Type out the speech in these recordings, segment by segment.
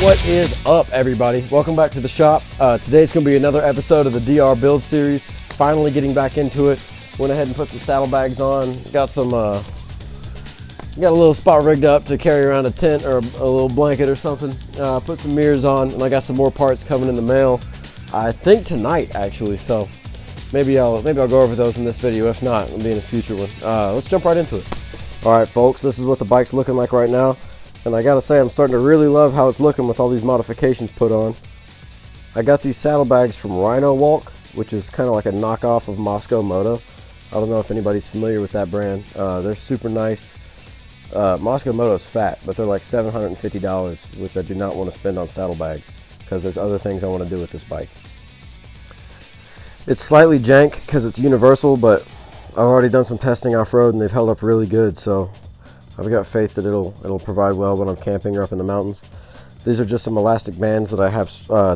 What is up, everybody? Welcome back to the shop. Today's going to be another episode of the DR build series. Finally getting back into it. Went ahead and put some saddlebags on. Got some, got a little spot rigged up to carry around a tent or a little blanket or something. Put some mirrors on, and I got some more parts coming in the mail. I think tonight, actually. So maybe I'll go over those in this video. If not, it'll be in a future one. Let's jump right into it. All right, folks. This is what the bike's looking like right now. And I gotta say, I'm starting to really love how it's looking with all these modifications put on. I got these saddlebags from Rhino Walk, which is kind of like a knockoff of Moscow Moto. I don't know if anybody's familiar with that brand. They're super nice. Moscow Moto is fat, but they're like $750, which I do not want to spend on saddlebags because there's other things I want to do with this bike. It's slightly jank because it's universal, but I've already done some testing off-road and they've held up really good, so I've got faith that it'll provide well when I'm camping or up in the mountains. These are just some elastic bands that I have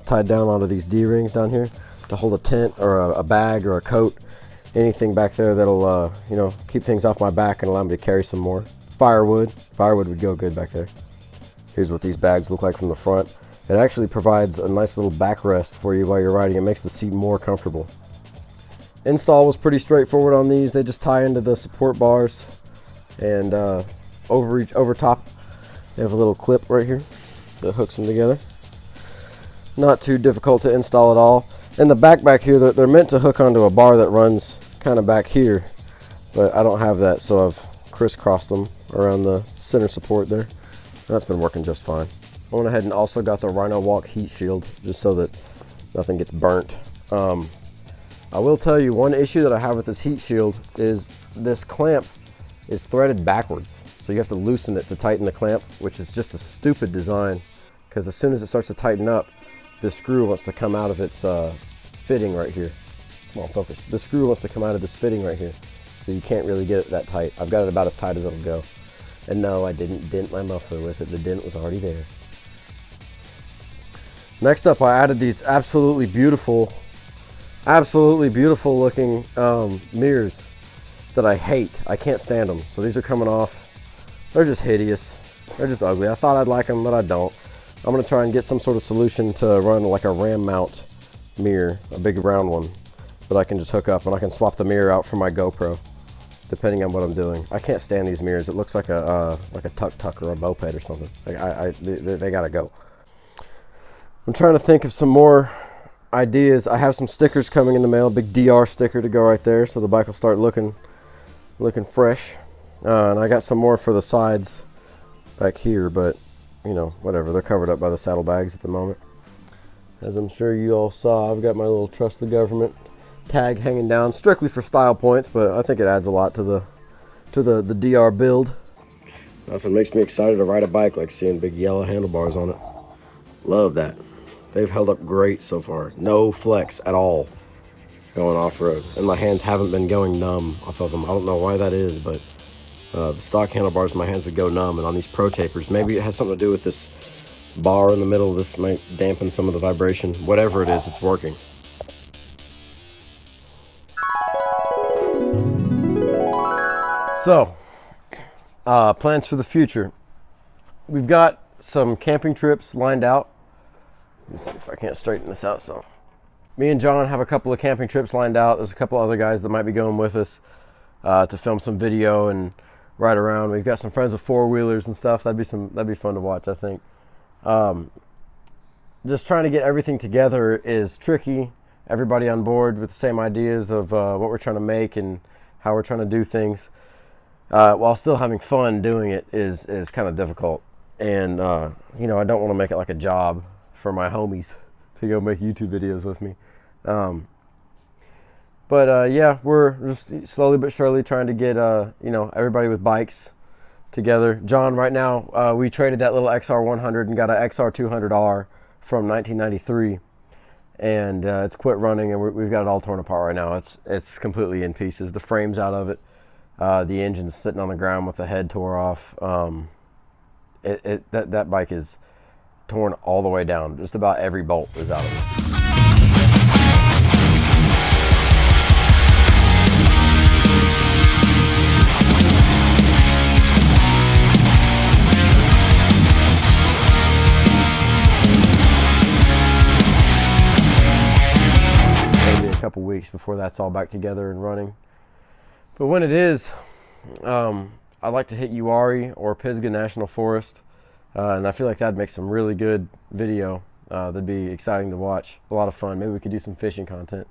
tied down onto these D-rings down here to hold a tent or a bag or a coat, anything back there that'll keep things off my back and allow me to carry some more. Firewood would go good back there. Here's what these bags look like from the front. It actually provides a nice little backrest for you while you're riding. It makes the seat more comfortable. Install was pretty straightforward on these. They just tie into the support bars, and over top they have a little clip right here that hooks them together. Not too difficult to install at all. And the back here, they're meant to hook onto a bar that runs kind of back here, but I don't have that, so I've crisscrossed them around the center support there. That's been working just fine. I went ahead and also got the Rhino Walk heat shield just so that nothing gets burnt. I will tell you, one issue that I have with this heat shield is this clamp is threaded backwards. So you have to loosen it to tighten the clamp, which is just a stupid design, because as soon as it starts to tighten up, the screw wants to come out of its fitting right here. Come on, focus. The screw wants to come out of this fitting right here, so you can't really get it that tight. I've got it about as tight as it'll go. And no, I didn't dent my muffler with it. The dent was already there. Next up, I added these absolutely beautiful looking mirrors that I hate. I can't stand them. So these are coming off. They're just hideous. They're just ugly. I thought I'd like them, but I don't. I'm going to try and get some sort of solution to run like a ram mount mirror, a big round one that I can just hook up, and I can swap the mirror out for my GoPro, depending on what I'm doing. I can't stand these mirrors. It looks like a tuk-tuk or a moped or something. They gotta go. I'm trying to think of some more ideas. I have some stickers coming in the mail, big DR sticker to go right there, so the bike will start looking fresh. And I got some more for the sides back here, but you know, whatever, they're covered up by the saddlebags at the moment. As I'm sure you all saw, I've got my little Trust the Government tag hanging down, strictly for style points, but I think it adds a lot to the DR build. Nothing makes me excited to ride a bike like seeing big yellow handlebars on it. Love that. They've held up great so far. No flex at all going off-road. And my hands haven't been going numb off of them. I don't know why that is, but the stock handlebars, my hands would go numb. And on these Pro Tapers, maybe it has something to do with this bar in the middle. This might dampen some of the vibration. Whatever it is, it's working. So, plans for the future. We've got some camping trips lined out. Let me see if I can't straighten this out. So, me and John have a couple of camping trips lined out. There's a couple other guys that might be going with us to film some video and ride around. We've got some friends with four-wheelers and stuff. That'd be fun to watch, I think. Just trying to get everything together is tricky. Everybody on board with the same ideas of what we're trying to make and how we're trying to do things, while still having fun doing it is kind of difficult. And I don't want to make it like a job for my homies to go make YouTube videos with me. Yeah, we're just slowly but surely trying to get everybody with bikes together. John, right now, we traded that little XR100 and got an XR200R from 1993, and it's quit running, and we've got it all torn apart right now. It's completely in pieces. The frame's out of it. The engine's sitting on the ground with the head tore off. That bike is torn all the way down. Just about every bolt is out of it. couple weeks before that's all back together and running. But when it is, I'd like to hit Uwharrie or Pisgah National Forest, and I feel like that'd make some really good video. That'd be exciting to watch, a lot of fun. Maybe we could do some fishing content.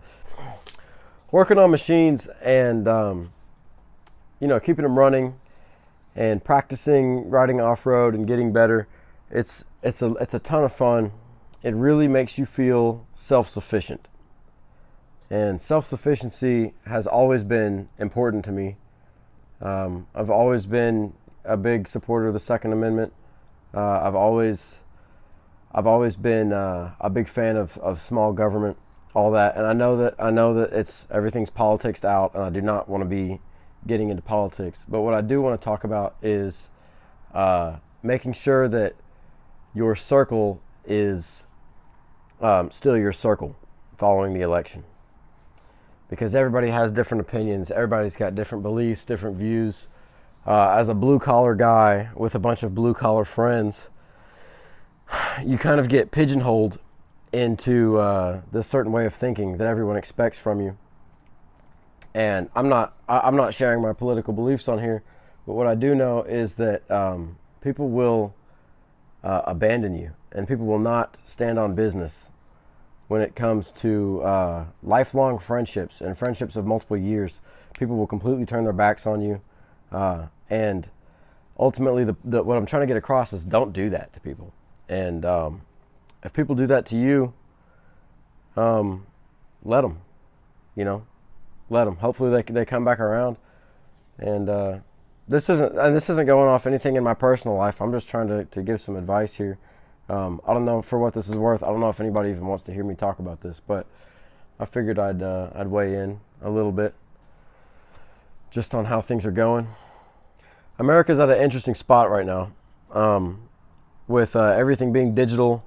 Working on machines and keeping them running and practicing riding off-road and getting better. It's a ton of fun. It really makes you feel self-sufficient. And self-sufficiency has always been important to me. I've always been a big supporter of the Second Amendment. I've always been a big fan of small government, all that. And I know that everything's politicsed out, and I do not want to be getting into politics. But what I do want to talk about is making sure that your circle is still your circle following the election. Because everybody has different opinions. Everybody's got different beliefs, different views. As a blue-collar guy with a bunch of blue-collar friends, you kind of get pigeonholed into this certain way of thinking that everyone expects from you. And I'm not sharing my political beliefs on here, but what I do know is that people will abandon you, and people will not stand on business when it comes to lifelong friendships and friendships of multiple years. People will completely turn their backs on you. And ultimately, what I'm trying to get across is don't do that to people. And if people do that to you, let them, let them. Hopefully they come back around. And this isn't going off anything in my personal life. I'm just trying to give some advice here. I don't know for what this is worth. I don't know if anybody even wants to hear me talk about this, but I figured I'd weigh in a little bit just on how things are going. America's at an interesting spot right now, with everything being digital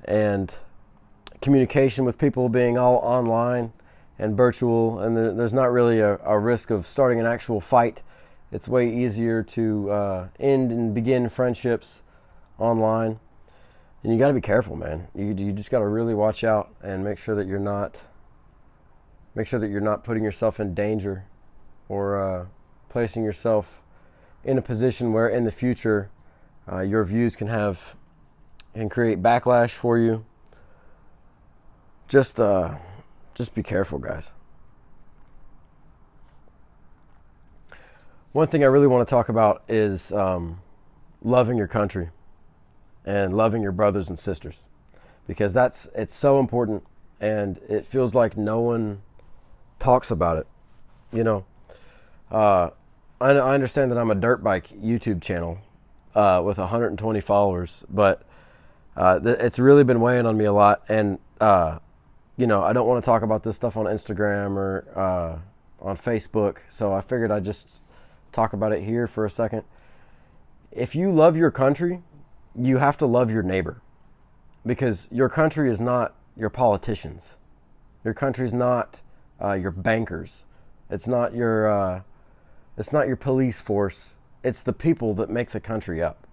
and communication with people being all online and virtual, and there's not really a risk of starting an actual fight. It's way easier to end and begin friendships online. And you got to be careful, man. You just got to really watch out and make sure that you're not putting yourself in danger or placing yourself in a position where in the future your views can create backlash for you. Just be careful, guys. One thing I really want to talk about is loving your country and loving your brothers and sisters, because it's so important, and it feels like no one talks about it. I understand that I'm a dirt bike YouTube channel with 120 followers, but it's really been weighing on me a lot. And I don't want to talk about this stuff on Instagram or on Facebook, so I figured I'd just talk about it here for a second. If you love your country, you have to love your neighbor, because your country is not your politicians. Your country's not your bankers. It's not your police force. It's the people that make the country up.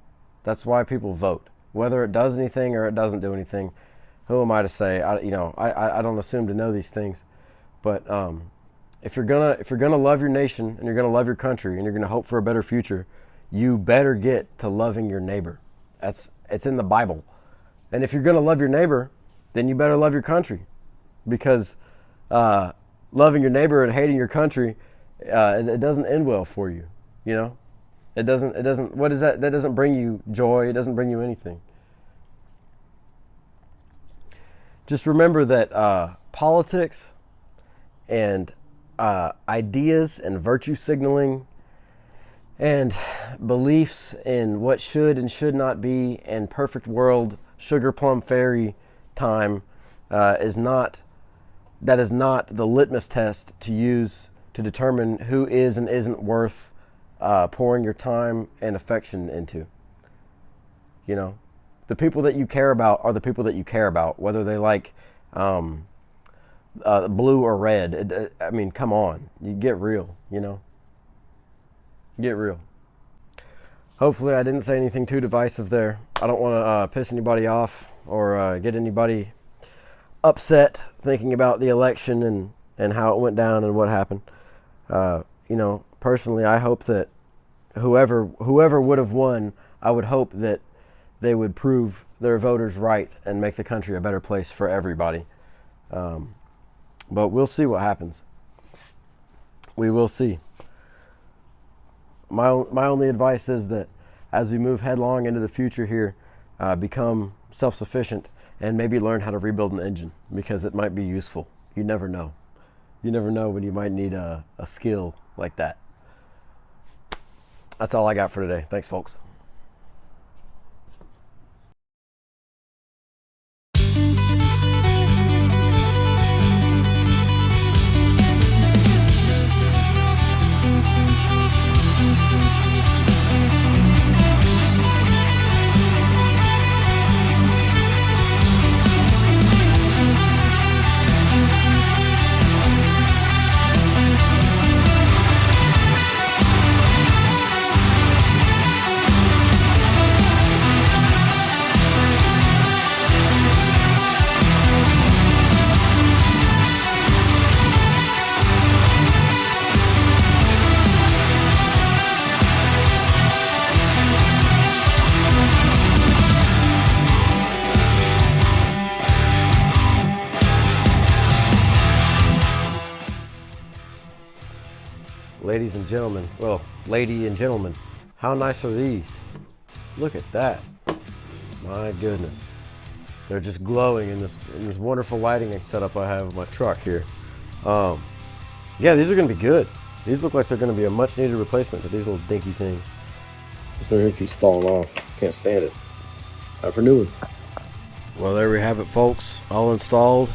That's why people vote. Whether it does anything or it doesn't do anything, who am I to say? I don't assume to know these things, but if you're gonna love your nation and you're gonna love your country and you're gonna hope for a better future, you better get to loving your neighbor. It's in the Bible. And if you're gonna love your neighbor, then you better love your country, because loving your neighbor and hating your country, it doesn't end well for you. It doesn't. What is that? That doesn't bring you joy. It doesn't bring you anything. Just remember that politics and ideas and virtue signaling and beliefs in what should and should not be and perfect world sugar plum fairy time is not the litmus test to use to determine who is and isn't worth pouring your time and affection into. The people that you care about are the people that you care about, whether they like blue or red. I mean, come on, you get real. Get real. Hopefully I didn't say anything too divisive there. I don't want to piss anybody off or get anybody upset thinking about the election and and how it went down and what happened. You know, personally, I hope that whoever would have won, I would hope that they would prove their voters right and make the country a better place for everybody. But we'll see what happens. We will see. My only advice is that as we move headlong into the future here, become self-sufficient and maybe learn how to rebuild an engine, because it might be useful. You never know. You never know when you might need a skill like that. That's all I got for today. Thanks, folks. Ladies and gentlemen, well, lady and gentlemen, how nice are these? Look at that. My goodness. They're just glowing in this wonderful lighting setup I have in my truck here. Yeah, these are gonna be good. These look like they're gonna be a much needed replacement to these little dinky things. This new here keeps falling off. Can't stand it. Time for new ones. Well, there we have it, folks. All installed.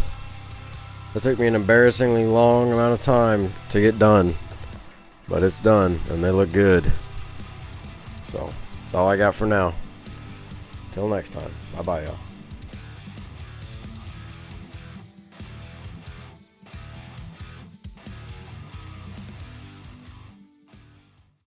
It took me an embarrassingly long amount of time to get done. But it's done, and they look good. So, that's all I got for now. Till next time. Bye-bye, y'all.